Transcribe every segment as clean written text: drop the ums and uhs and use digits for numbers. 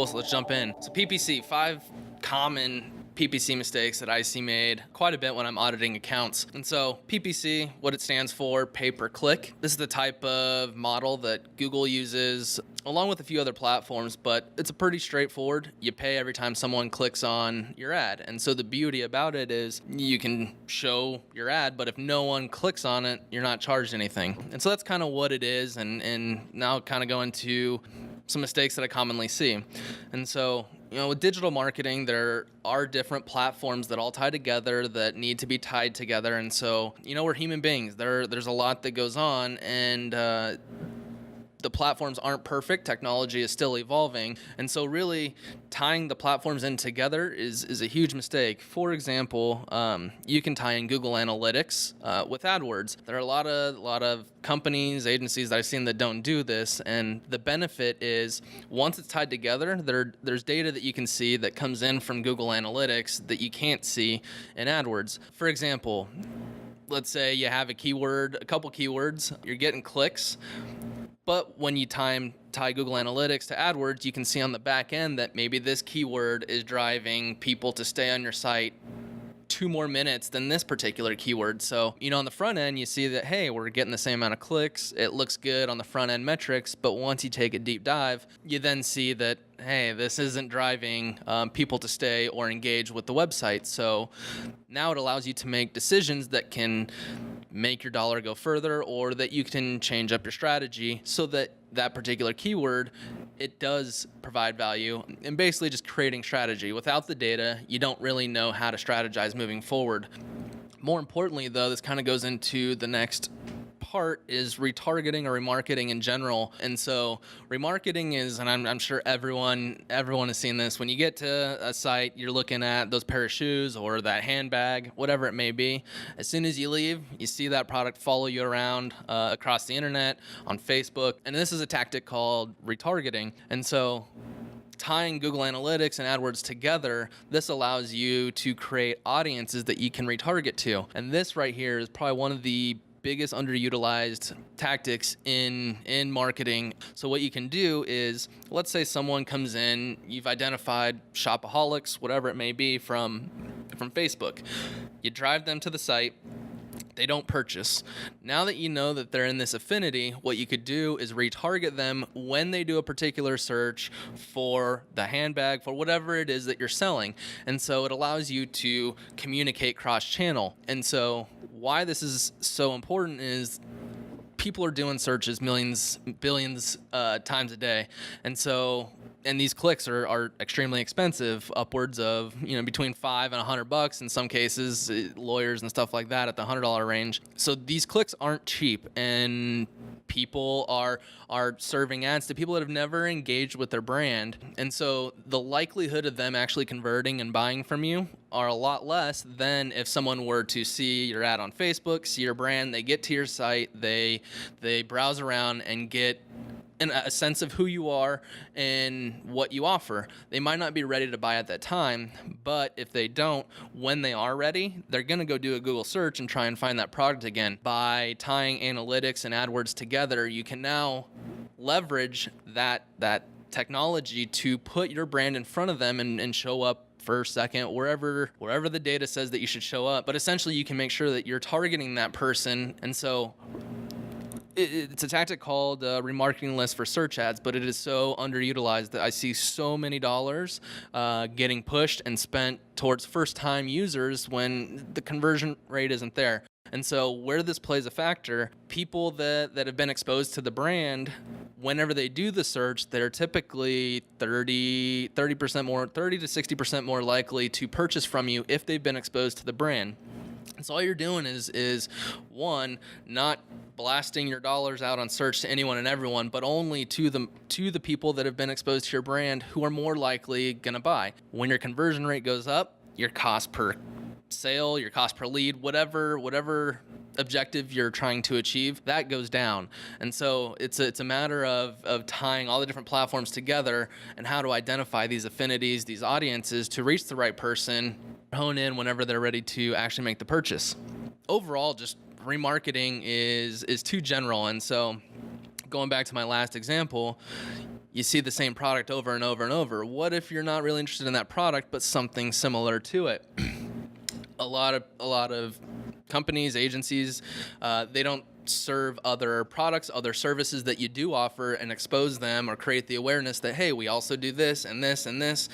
Cool, so let's jump in. So PPC, 5 common PPC mistakes that I see made quite a bit when I'm auditing accounts. And so PPC, what it stands for, pay per click. This is the type of model that Google uses along with a few other platforms, but it's a pretty straightforward. You pay every time someone clicks on your ad. And so the beauty about it is you can show your ad, but if no one clicks on it, you're not charged anything. And so that's kind of what it is. And now kind of go into some mistakes that I commonly see. And so, with digital marketing, there are different platforms that all tie together that need to be tied together. And so, we're human beings. There's a lot that goes on, and the platforms aren't perfect. Technology is still evolving. And so really tying the platforms in together is a huge mistake. For example, you can tie in Google Analytics with AdWords. There are a lot of companies, agencies that I've seen that don't do this. And the benefit is once it's tied together, there's data that you can see that comes in from Google Analytics that you can't see in AdWords. For example, let's say you have a couple keywords, you're getting clicks. But when you tie Google Analytics to AdWords, you can see on the back end that maybe this keyword is driving people to stay on your site 2 more minutes than this particular keyword. So, on the front end, you see that, hey, we're getting the same amount of clicks. It looks good on the front end metrics. But once you take a deep dive, you then see that, hey, this isn't driving people to stay or engage with the website. So now it allows you to make decisions that can make your dollar go further, or that you can change up your strategy so that that particular keyword, it does provide value, and basically just creating strategy. Without the data, you don't really know how to strategize moving forward. More importantly, though, this kind of goes into the next part is retargeting or remarketing in general. And so remarketing is, and I'm sure everyone has seen this, when you get to a site, you're looking at those pair of shoes or that handbag, whatever it may be. As soon as you leave, you see that product follow you around across the internet, on Facebook. And this is a tactic called retargeting. And so tying Google Analytics and AdWords together, this allows you to create audiences that you can retarget to. And this right here is probably one of the biggest underutilized tactics in marketing. So what you can do is, let's say someone comes in, you've identified shopaholics, whatever it may be, from Facebook. You drive them to the site. They don't purchase. Now that you know that they're in this affinity, what you could do is retarget them when they do a particular search for the handbag, for whatever it is that you're selling. And so it allows you to communicate cross-channel. And so why this is so important is people are doing searches millions, billions times a day. And these clicks are extremely expensive, upwards of between $5 and $100 in some cases, lawyers and stuff like that at the $100 range. So these clicks aren't cheap, and people are serving ads to people that have never engaged with their brand. And so the likelihood of them actually converting and buying from you are a lot less than if someone were to see your ad on Facebook, see your brand, they get to your site, they browse around and get a sense of who you are and what you offer. They might not be ready to buy at that time, but if they don't, when they are ready, they're going to go do a Google search and try and find that product again. By tying analytics and AdWords together, you can now leverage that technology to put your brand in front of them and show up first, second, wherever the data says that you should show up. But essentially, you can make sure that you're targeting that person. And so it's a tactic called remarketing list for search ads, but it is so underutilized that I see so many dollars getting pushed and spent towards first-time users when the conversion rate isn't there. And so where this plays a factor, people that have been exposed to the brand, whenever they do the search, they're typically 30 to 60% more likely to purchase from you if they've been exposed to the brand. So all you're doing is one, not blasting your dollars out on search to anyone and everyone, but only to the people that have been exposed to your brand who are more likely going to buy. When your conversion rate goes up, your cost per sale, your cost per lead, whatever objective you're trying to achieve, that goes down. And so it's a matter of tying all the different platforms together and how to identify these affinities, these audiences to reach the right person, hone in whenever they're ready to actually make the purchase. Overall, just remarketing is too general. And so going back to my last example, you see the same product over and over and over. What if you're not really interested in that product, but something similar to it? A lot of companies, agencies, they don't serve other products, other services that you do offer, and expose them or create the awareness that, hey, we also do this and this and this,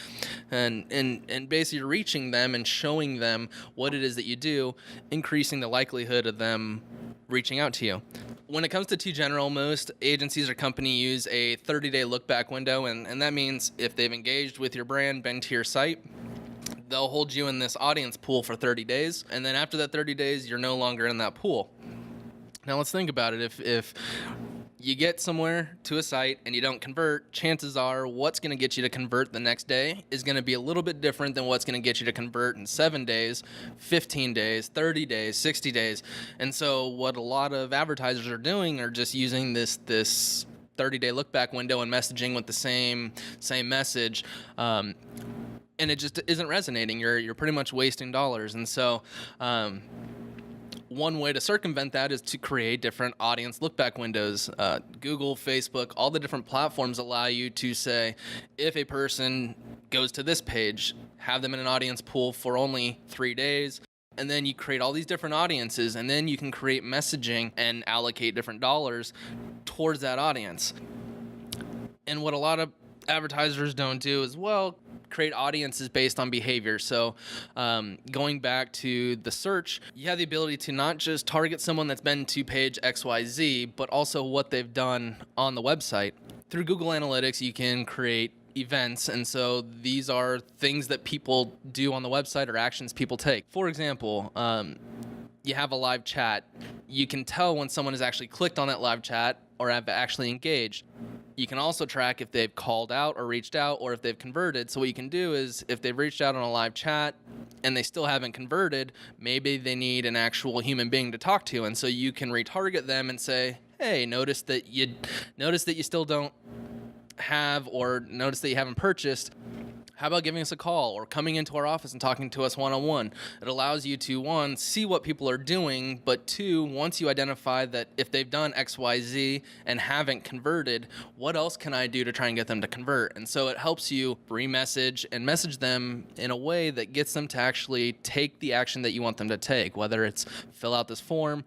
and basically reaching them and showing them what it is that you do, increasing the likelihood of them reaching out to you. When it comes to T General, most agencies or company use a 30-day look-back window, and that means if they've engaged with your brand, been to your site, they'll hold you in this audience pool for 30 days, and then after that 30 days, you're no longer in that pool. Now let's think about it. If you get somewhere to a site and you don't convert, chances are what's going to get you to convert the next day is going to be a little bit different than what's going to get you to convert in 7 days, 15 days, 30 days, 60 days. And so what a lot of advertisers are doing are just using this 30-day look-back window and messaging with the same message. And it just isn't resonating. You're pretty much wasting dollars. And so one way to circumvent that is to create different audience look-back windows. Google, Facebook, all the different platforms allow you to say, if a person goes to this page, have them in an audience pool for only 3 days. And then you create all these different audiences, and then you can create messaging and allocate different dollars towards that audience. And what a lot of advertisers don't do is, well, create audiences based on behavior. So going back to the search, you have the ability to not just target someone that's been to page XYZ, but also what they've done on the website. Through Google Analytics, you can create events, and so these are things that people do on the website or actions people take. For example, you have a live chat. You can tell when someone has actually clicked on that live chat or have actually engaged. You can also track if they've called out or reached out, or if they've converted. So what you can do is, if they've reached out on a live chat and they still haven't converted, maybe they need an actual human being to talk to. And so you can retarget them and say, hey, notice that you still don't have, or notice that you haven't purchased. How about giving us a call or coming into our office and talking to us one-on-one? It allows you to, one, see what people are doing, but two, once you identify that if they've done XYZ and haven't converted, what else can I do to try and get them to convert? And so it helps you re-message and message them in a way that gets them to actually take the action that you want them to take, whether it's fill out this form,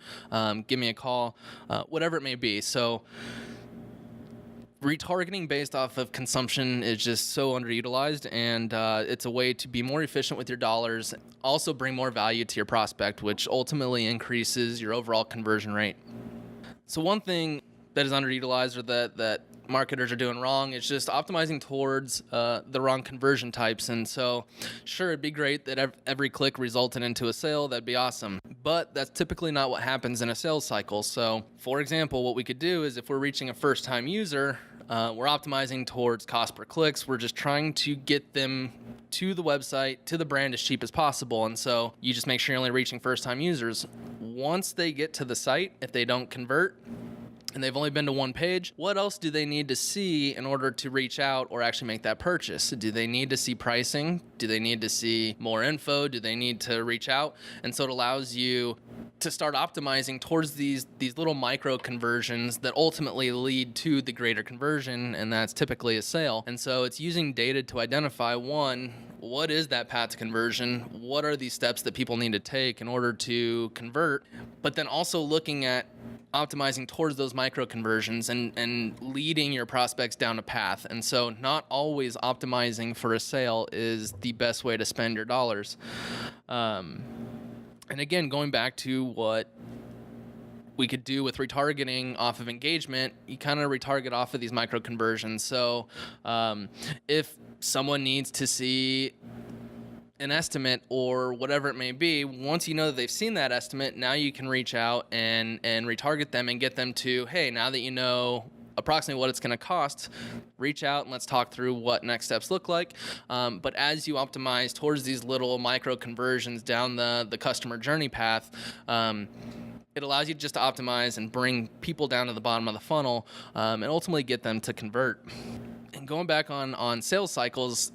give me a call, whatever it may be. So retargeting based off of consumption is just so underutilized, and it's a way to be more efficient with your dollars, also bring more value to your prospect, which ultimately increases your overall conversion rate. So one thing that is underutilized, or that marketers are doing wrong, is just optimizing towards the wrong conversion types. And so sure, it'd be great that every click resulted into a sale. That'd be awesome. But that's typically not what happens in a sales cycle. So for example, what we could do is, if we're reaching a first-time user, we're optimizing towards cost per clicks. We're just trying to get them to the website, to the brand, as cheap as possible. And so you just make sure you're only reaching first-time users. Once they get to the site, if they don't convert, and they've only been to one page, what else do they need to see in order to reach out or actually make that purchase? Do they need to see pricing? Do they need to see more info? Do they need to reach out? And so it allows you to start optimizing towards these little micro conversions that ultimately lead to the greater conversion, and that's typically a sale. And so it's using data to identify, one, what is that path to conversion? What are these steps that people need to take in order to convert? But then also looking at optimizing towards those micro conversions and leading your prospects down a path. And so not always optimizing for a sale is the best way to spend your dollars. And again, going back to what we could do with retargeting off of engagement, you kind of retarget off of these micro conversions. So if someone needs to see an estimate or whatever it may be, once you know that they've seen that estimate, now you can reach out and retarget them and get them to, hey, now that you know approximately what it's going to cost, reach out and let's talk through what next steps look like. But as you optimize towards these little micro conversions down the customer journey path, it allows you just to optimize and bring people down to the bottom of the funnel, and ultimately get them to convert. And going back on sales cycles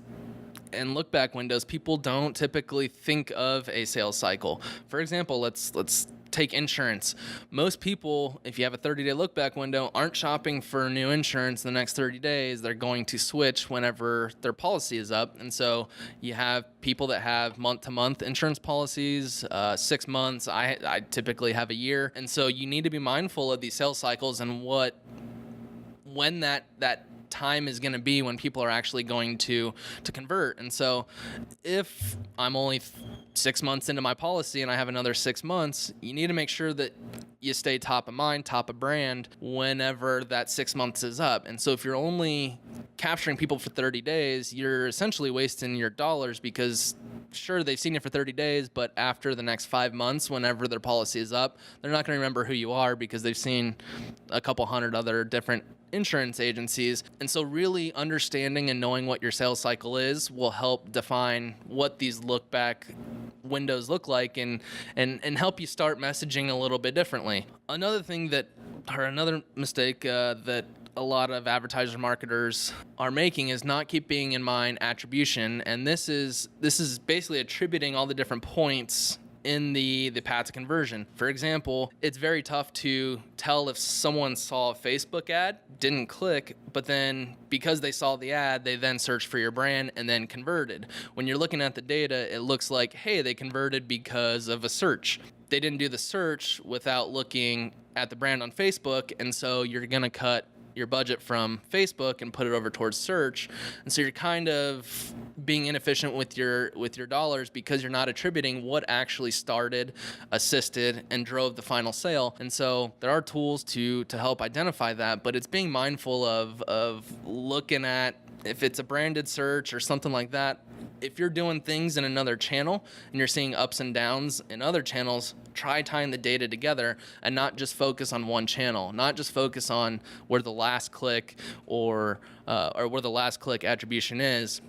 and look back windows, people don't typically think of a sales cycle. For example, let's take insurance. Most people, if you have a 30-day look-back window, aren't shopping for new insurance in the next 30 days. They're going to switch whenever their policy is up. And so you have people that have month-to-month insurance policies, 6 months. I typically have a year. And so you need to be mindful of these sales cycles and when that time is going to be when people are actually going to convert. And so if I'm only 6 months into my policy and I have another 6 months, you need to make sure that you stay top of mind, top of brand whenever that 6 months is up. And so if you're only capturing people for 30 days, you're essentially wasting your dollars because sure, they've seen you for 30 days, but after the next 5 months, whenever their policy is up, they're not going to remember who you are because they've seen a couple hundred other different insurance agencies. And so really understanding and knowing what your sales cycle is will help define what these look back windows look like and help you start messaging a little bit differently. Another mistake that a lot of advertiser marketers are making is not keeping in mind attribution. And this is basically attributing all the different points in the path to conversion. For example, it's very tough to tell if someone saw a Facebook ad, didn't click, but then because they saw the ad, they then searched for your brand and then converted. When you're looking at the data, it looks like, hey, they converted because of a search. They didn't do the search without looking at the brand on Facebook, and so you're gonna cut your budget from Facebook and put it over towards search. And so you're kind of being inefficient with your dollars because you're not attributing what actually started, assisted, and drove the final sale. And so there are tools to help identify that, but it's being mindful of looking at if it's a branded search or something like that. If you're doing things in another channel and you're seeing ups and downs in other channels, try tying the data together and not just focus on one channel, not just focus on where the last click or where the last click attribution is,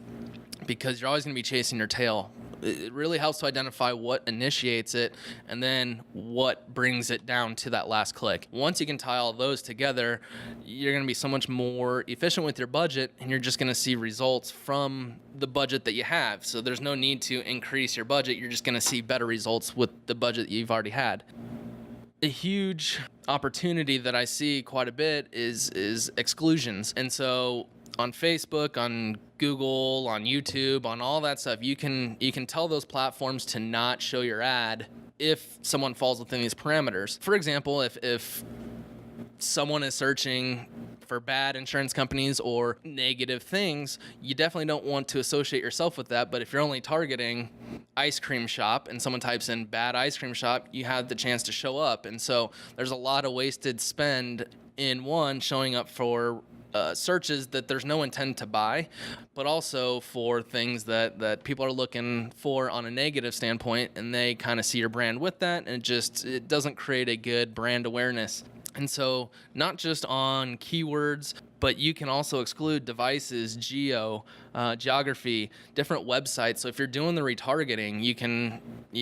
because you're always going to be chasing your tail. It really helps to identify what initiates it and then what brings it down to that last click. Once you can tie all those together, you're going to be so much more efficient with your budget, and you're just going to see results from the budget that you have. So there's no need to increase your budget. You're just going to see better results with the budget you've already had. A huge opportunity that I see quite a bit is exclusions. And so on Facebook, on Google, on YouTube, on all that stuff, you can tell those platforms to not show your ad if someone falls within these parameters. For example, if someone is searching for bad insurance companies or negative things, you definitely don't want to associate yourself with that. But if you're only targeting ice cream shop and someone types in bad ice cream shop, you have the chance to show up. And so there's a lot of wasted spend in one showing up for searches that there's no intent to buy, but also for things that people are looking for on a negative standpoint, and they kind of see your brand with that, and it doesn't create a good brand awareness. And so not just on keywords, but you can also exclude devices, geography, different websites. So if you're doing the retargeting, you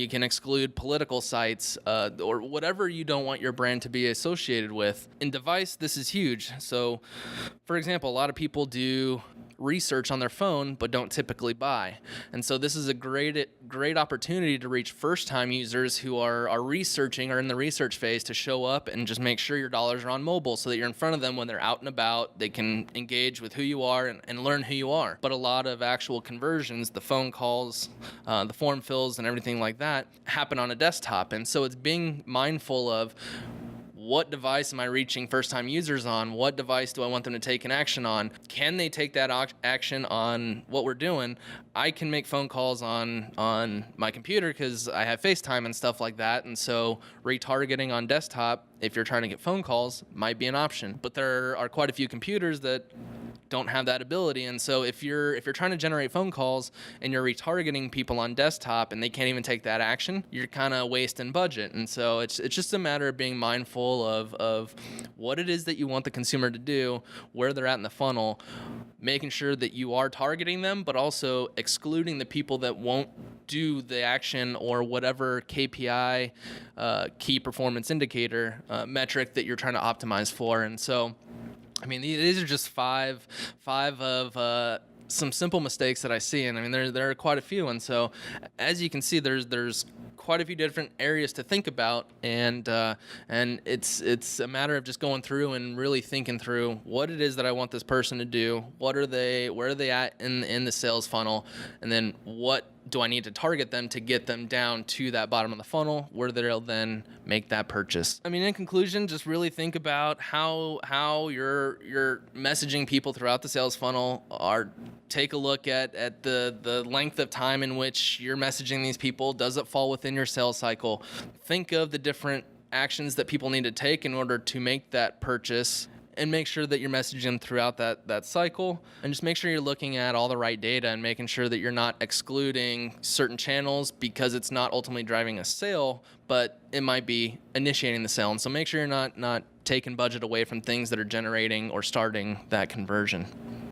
can exclude political sites or whatever you don't want your brand to be associated with. In device, this is huge. So, for example, a lot of people do research on their phone but don't typically buy. And so this is a great opportunity to reach first-time users who are researching or in the research phase to show up and just make sure your dollars are on mobile so that you're in front of them when they're out and about. They can engage with who you are and learn who you are. But a lot of actual conversions, the phone calls, the form fills, and everything like that happen on a desktop. And so it's being mindful of what device am I reaching first-time users on? What device do I want them to take an action on? Can they take that action on what we're doing? I can make phone calls on my computer because I have FaceTime and stuff like that. And so retargeting on desktop, if you're trying to get phone calls, might be an option. But there are quite a few computers that don't have that ability. And so if you're trying to generate phone calls and you're retargeting people on desktop and they can't even take that action, you're kind of wasting budget. And so it's just a matter of being mindful of what it is that you want the consumer to do, where they're at in the funnel, making sure that you are targeting them, but also excluding the people that won't do the action or whatever KPI, key performance indicator metric that you're trying to optimize for. And so, I mean, these are just five of some simple mistakes that I see, and I mean there are quite a few. And so, as you can see, there's quite a few different areas to think about, and it's a matter of just going through and really thinking through what it is that I want this person to do, where are they at in the sales funnel, and then what do I need to target them to get them down to that bottom of the funnel where they'll then make that purchase. I mean, in conclusion, just really think about how you're messaging people throughout the sales funnel. Take a look at the length of time in which you're messaging these people. Does it fall within your sales cycle? Think of the different actions that people need to take in order to make that purchase, and make sure that you're messaging them throughout that cycle, and just make sure you're looking at all the right data and making sure that you're not excluding certain channels because it's not ultimately driving a sale, but it might be initiating the sale. And so make sure you're not taking budget away from things that are generating or starting that conversion.